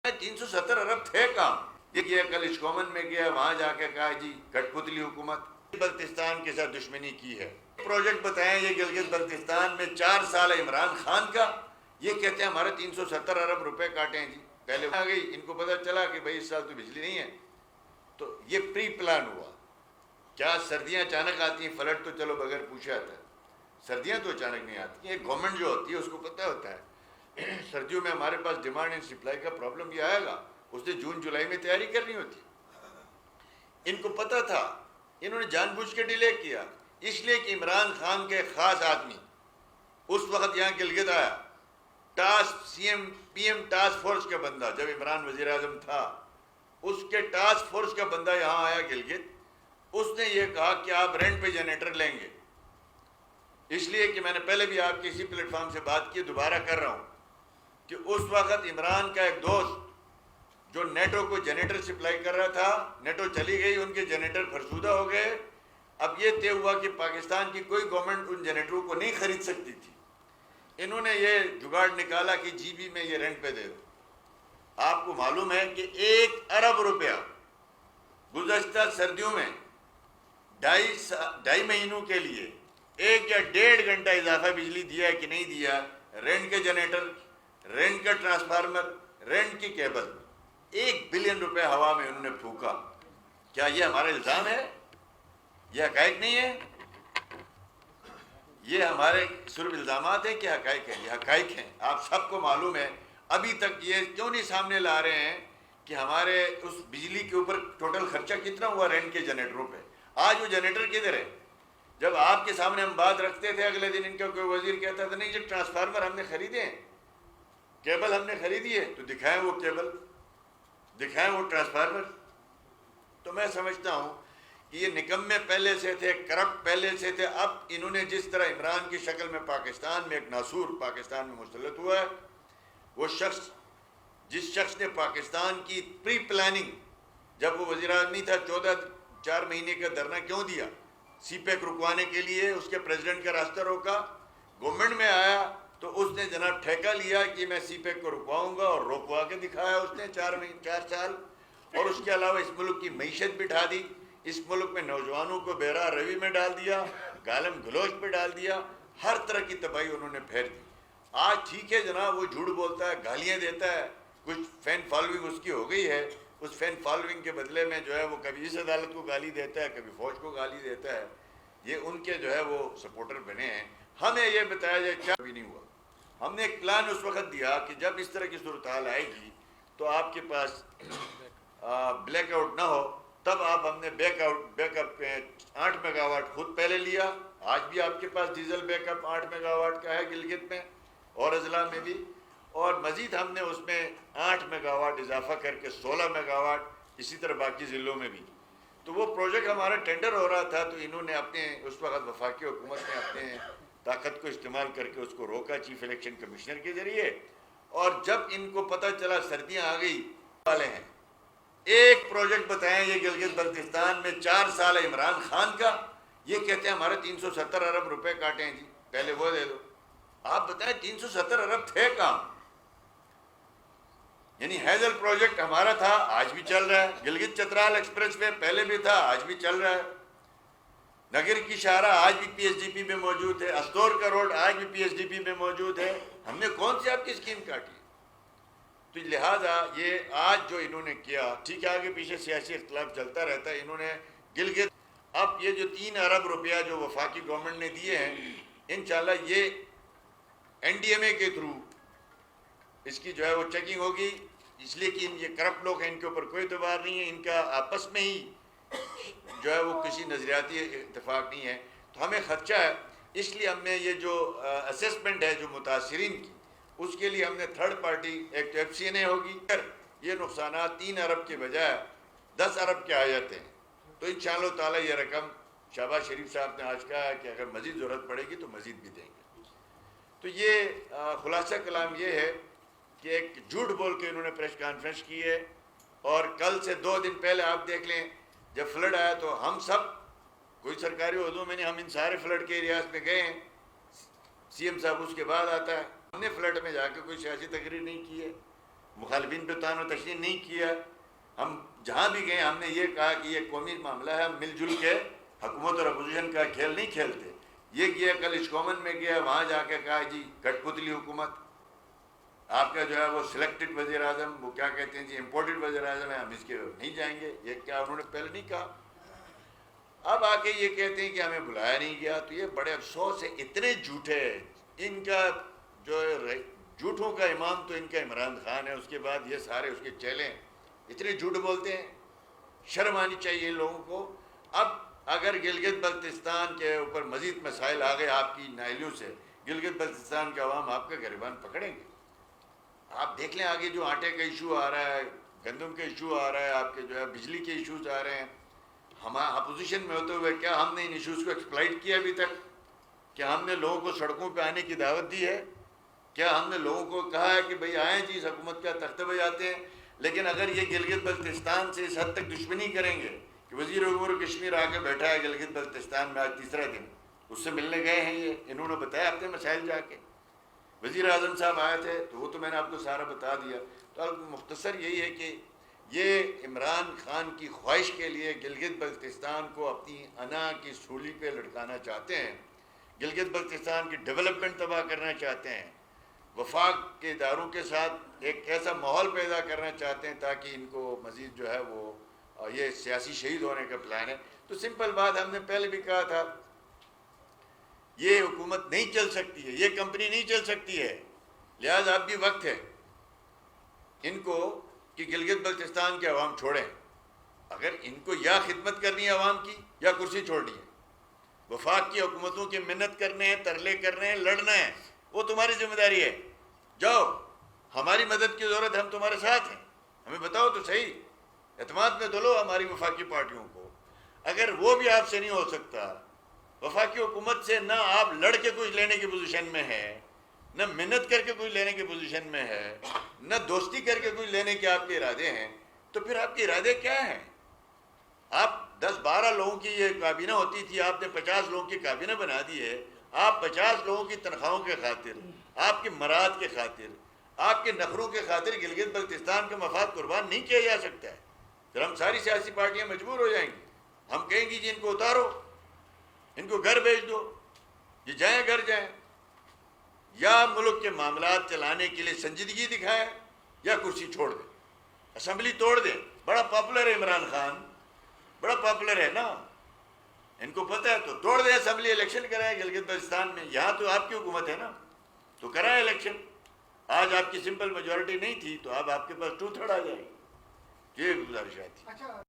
370 ارب تھے کام. یہ کیا کل اشکومن میں گیا, وہاں جا کے کہا جی کٹ پتلی حکومت بلتستان کے ساتھ دشمنی کی ہے. پروجیکٹ بتائیں یہ گلگت بلتستان میں 4 سال عمران خان کا, یہ کہتے ہیں ہمارے 370 ارب روپے کاٹے ہیں جی. پہلے آ گئی, ان کو پتہ چلا کہ بھائی اس سال تو بجلی نہیں ہے, تو یہ پری پلان ہوا. کیا سردیاں اچانک آتی ہیں؟ فلڈ تو چلو بغیر پوچھے آتا ہے, سردیاں تو اچانک نہیں آتی ہیں. گورنمنٹ جو ہوتی ہے اس کو پتہ ہوتا ہے سردیوں میں ہمارے پاس ڈیمانڈ اینڈ سپلائی کا پرابلم یہ آئے گا, اس نے جون جولائی میں تیاری کرنی ہوتی. ان کو پتہ تھا, انہوں نے جان بوجھ کے ڈیلے کیا, اس لیے کہ عمران خان کے خاص آدمی اس وقت یہاں گلگت آیا, پی ایم ٹاسک فورس کا بندہ, جب عمران وزیر اعظم تھا اس کے ٹاسک فورس کا بندہ یہاں آیا گلگت. اس نے یہ کہا کہ آپ رینٹ پہ جنریٹر لیں گے, اس لیے کہ میں نے پہلے بھی آپ کی اسی پلیٹ فارم سے بات کی, دوبارہ کر رہا ہوں کہ اس وقت عمران کا ایک دوست جو نیٹو کو جنریٹر سپلائی کر رہا تھا, نیٹو چلی گئی, ان کے جنریٹر فرسودہ ہو گئے. اب یہ طے ہوا کہ پاکستان کی کوئی گورنمنٹ ان جنریٹروں کو نہیں خرید سکتی تھی. انہوں نے یہ جگاڑ نکالا کہ جی بی میں یہ رینٹ پہ دے دو. آپ کو معلوم ہے کہ 1 ارب روپیہ گزشتہ سردیوں میں 2.5 مہینوں کے لیے 1 یا 1.5 گھنٹہ اضافہ بجلی دیا ہے کہ نہیں دیا. رینٹ کے جنریٹر, رینٹ کا ٹرانسفارمر, رینٹ کی کیبل, 1 بلین روپے ہوا میں انہوں نے پھونکا. کیا یہ ہمارا الزام ہے؟ یہ حقائق نہیں ہے. یہ ہمارے صرف الزامات ہیں کہ حقائق ہیں؟ یہ حقائق ہیں, آپ سب کو معلوم ہے. ابھی تک یہ کیوں نہیں سامنے لا رہے ہیں کہ ہمارے اس بجلی کے اوپر ٹوٹل خرچہ کتنا ہوا رینٹ کے جنریٹروں پہ؟ آج وہ جنریٹر کدھر ہے؟ جب آپ کے سامنے ہم بات رکھتے تھے, اگلے دن ان کا کوئی وزیر کہتا تھا نہیں جب ٹرانسفارمر ہم نے خریدے ہیں, کیبل ہم نے خریدی ہے, تو دکھائیں وہ کیبل, دکھائیں وہ ٹرانسفارمر. تو میں سمجھتا ہوں کہ یہ نکمے پہلے سے تھے, کرپٹ پہلے سے تھے. اب انہوں نے جس طرح عمران کی شکل میں پاکستان میں ایک ناسور پاکستان میں مسلط ہوا ہے, وہ شخص جس شخص نے پاکستان کی پری پلاننگ, جب وہ وزیر اعظم نہیں تھا, 4 مہینے کا دھرنا کیوں دیا سی پیک رکوانے کے لیے, اس کے پریزیڈنٹ کا راستہ روکا. گورنمنٹ میں آیا تو اس نے جناب ٹھیکہ لیا کہ میں سی پیک کو رکواؤں گا, اور روکوا کے دکھایا اس نے 4 سال. اور اس کے علاوہ اس ملک کی معیشت بٹھا دی, اس ملک میں نوجوانوں کو بیراہ روی میں ڈال دیا, گالم گلوچ پہ ڈال دیا, ہر طرح کی تباہی انہوں نے پھیر دی. آج ٹھیک ہے جناب, وہ جھوٹ بولتا ہے, گالیاں دیتا ہے, کچھ فین فالوئنگ اس کی ہو گئی ہے. اس فین فالوئنگ کے بدلے میں جو ہے وہ کبھی اس عدالت کو گالی دیتا ہے, کبھی فوج کو گالی دیتا ہے. یہ ان کے جو ہے وہ سپورٹر بنے ہیں. ہمیں یہ بتایا جائے کیا بھی نہیں ہوا. ہم نے ایک پلان اس وقت دیا کہ جب اس طرح کی صورتحال آئے گی تو آپ کے پاس بلیک آؤٹ نہ ہو, تب آپ ہم نے بیک اپ 8 میگا واٹ خود پہلے لیا. آج بھی آپ کے پاس diesel backup 8 megawatt کا ہے گلگت میں اور اضلاع میں بھی, اور مزید ہم نے اس میں 8 میگا واٹ اضافہ کر کے 16 میگا واٹ, اسی طرح باقی ضلعوں میں بھی. تو وہ پروجیکٹ ہمارا ٹینڈر ہو رہا تھا, تو انہوں نے اپنے اس وقت وفاقی حکومت نے اپنے طاقت کو استعمال کر کے اس کو روکا چیف الیکشن کمشنر کے ذریعے. اور جب ان کو پتہ چلا سردیاں آ گئی والے ہیں, ایک پروجیکٹ بتائیں یہ گلگت بلتستان میں 4 سال عمران خان کا, یہ کہتے ہیں ہمارے 370 ارب روپے کاٹے ہیں جی, پہلے وہ دے دو. آپ بتائیں 370 ارب تھے کام. یعنی ہیزل پروجیکٹ ہمارا تھا, آج بھی چل رہا ہے. گلگت چترال ایکسپریس وے پہلے بھی تھا, آج بھی چل رہا ہے. نگر کی شاہراہ آج بھی پی ایس ڈی پی میں موجود ہے. استور کا روڈ آج بھی پی ایس ڈی پی میں موجود ہے. ہم نے کون سی آپ کی اسکیم کاٹی؟ تو لہٰذا یہ آج جو انہوں نے کیا, ٹھیک ہے آگے پیچھے سیاسی اختلاف چلتا رہتا ہے. انہوں نے گلگت, اب یہ جو 3 ارب روپیہ جو وفاقی گورنمنٹ نے دیے ہیں, انشاءاللہ یہ این ڈی ایم اے کے تھرو اس کی جو ہے وہ چیکنگ ہوگی, اس لیے کہ یہ کرپٹ لوگ ہیں, ان کے اوپر کوئی اعتبار نہیں ہے, ان کا آپس میں ہی جو ہے وہ کسی نظریاتی اتفاق نہیں ہے. تو ہمیں خدشہ ہے, اس لیے ہم نے یہ جو اسیسمنٹ ہے جو متاثرین کی, اس کے لیے ہم نے تھرڈ پارٹی ایک تو ایف سی این اے ہوگی. یہ نقصانات 3 ارب کے بجائے 10 ارب کے آ جاتے ہیں, تو انشاءاللہ تعالی یہ رقم شہباز شریف صاحب نے آج کہا ہے کہ اگر مزید ضرورت پڑے گی تو مزید بھی دیں گے. تو یہ خلاصہ کلام یہ ہے کہ ایک جھوٹ بول کے انہوں نے پریس کانفرنس کی ہے. اور کل سے 2 دن پہلے آپ دیکھ لیں, جب فلڈ آیا تو ہم سب کوئی سرکاری عہدوں میں نہیں, ہم ان سارے فلڈ کے ایریاز میں گئے ہیں. سی ایم صاحب اس کے بعد آتا ہے. ہم نے فلڈ میں جا کے کوئی سیاسی تقریر نہیں کی ہے, مخالفین پہ تان و تشنیع نہیں کیا. ہم جہاں بھی گئے ہم نے یہ کہا کہ یہ قومی معاملہ ہے, ہم مل جل کے حکومت اور اپوزیشن کا کھیل نہیں کھیلتے. یہ کیا, کل اسکومن میں گیا, وہاں جا کے کہا جی کٹ پتلی حکومت, آپ کا جو ہے وہ سلیکٹڈ وزیر اعظم, وہ کیا کہتے ہیں جی امپورٹڈ وزیر اعظم ہے, ہم اس کے نہیں جائیں گے. یہ کیا انہوں نے پہلے نہیں کہا. اب آ کے یہ کہتے ہیں کہ ہمیں بلایا نہیں گیا. تو یہ بڑے افسوس ہے, اتنے جھوٹے. ان کا جو جھوٹوں کا امام تو ان کا عمران خان ہے, اس کے بعد یہ سارے اس کے چیلے ہیں, اتنے جھوٹ بولتے ہیں. شرم آنی چاہیے ان لوگوں کو. اب اگر گلگت بلتستان کے اوپر مزید مسائل آ گئے آپ کی نااہلیوں سے, گلگت بلتستان کے عوام آپ کا گریبان پکڑیں گے. آپ دیکھ لیں آگے جو آٹے کا ایشو آ رہا ہے, گندم کا ایشو آ رہا ہے, آپ کے جو ہے بجلی کے ایشوز آ رہے ہیں. ہم اپوزیشن میں ہوتے ہوئے کیا ہم نے ان ایشوز کو ایکسپلائٹ کیا ابھی تک؟ کیا ہم نے لوگوں کو سڑکوں پہ آنے کی دعوت دی ہے؟ کیا ہم نے لوگوں کو کہا ہے کہ بھئی آئیں جی اس حکومت کا تختے بجاتے ہیں؟ لیکن اگر یہ گلگت بلتستان سے اس حد تک دشمنی کریں گے کہ وزیر امور کشمیر آ کے بیٹھا ہے گلگت بلتستان میں, آج تیسرا دن, اس سے ملنے گئے ہیں, یہ انہوں نے بتایا اپنے مسائل جا کے. وزیر اعظم صاحب آئے تھے تو وہ تو میں نے آپ کو سارا بتا دیا. تو مختصر یہی ہے کہ یہ عمران خان کی خواہش کے لیے گلگت بلتستان کو اپنی انا کی سولی پہ لٹکانا چاہتے ہیں, گلگت بلتستان کی ڈیولپمنٹ تباہ کرنا چاہتے ہیں, وفاق کے اداروں کے ساتھ ایک ایسا ماحول پیدا کرنا چاہتے ہیں تاکہ ان کو مزید جو ہے وہ یہ سیاسی شہید ہونے کا پلان ہے. تو سمپل بات, ہم نے پہلے بھی کہا تھا یہ حکومت نہیں چل سکتی ہے, یہ کمپنی نہیں چل سکتی ہے. لہذا اب بھی وقت ہے ان کو کہ گلگت بلتستان کے عوام چھوڑیں. اگر ان کو یا خدمت کرنی ہے عوام کی یا کرسی چھوڑنی ہے. وفاق کی حکومتوں کی منت کرنے ہیں, ترلے کرنے ہیں, لڑنا ہے, وہ تمہاری ذمہ داری ہے. جاؤ, ہماری مدد کی ضرورت ہے, ہم تمہارے ساتھ ہیں, ہمیں بتاؤ تو صحیح, اعتماد میں دلو ہماری وفاقی پارٹیوں کو. اگر وہ بھی آپ سے نہیں ہو سکتا, وفاقی حکومت سے نہ آپ لڑ کے کچھ لینے کی پوزیشن میں ہے, نہ منت کر کے کچھ لینے کی پوزیشن میں ہے, نہ دوستی کر کے کچھ لینے کے آپ کے ارادے ہیں, تو پھر آپ کے ارادے کیا ہیں؟ آپ 10-12 لوگوں کی یہ کابینہ ہوتی تھی, آپ نے 50 لوگوں کی کابینہ بنا دی ہے. آپ 50 لوگوں کی تنخواہوں کے خاطر, آپ کی مراد کے خاطر, آپ کے نخروں کے خاطر گلگت بلتستان کا مفاد قربان نہیں کیا جا سکتا ہے. پھر ہم ساری سیاسی پارٹیاں مجبور ہو جائیں گی. ہم کہیں گی جی ان کو اتارو, ان کو گھر بھیج دو, یہ جائیں گھر جائیں. یا ملک کے معاملات چلانے کے لیے سنجیدگی دکھائیں یا کرسی چھوڑ دیں, اسمبلی توڑ دیں. بڑا پاپولر ہے عمران خان, بڑا پاپولر ہے نا, ان کو پتہ ہے. تو توڑ دیں اسمبلی, الیکشن کرائیں گلگت بلتستان میں. یہاں تو آپ کی حکومت ہے نا, تو کرائیں الیکشن. آج آپ کی سمپل میجورٹی نہیں تھی تو اب آپ کے پاس 2/3 آ جائے گی. یہ گزارش آتی.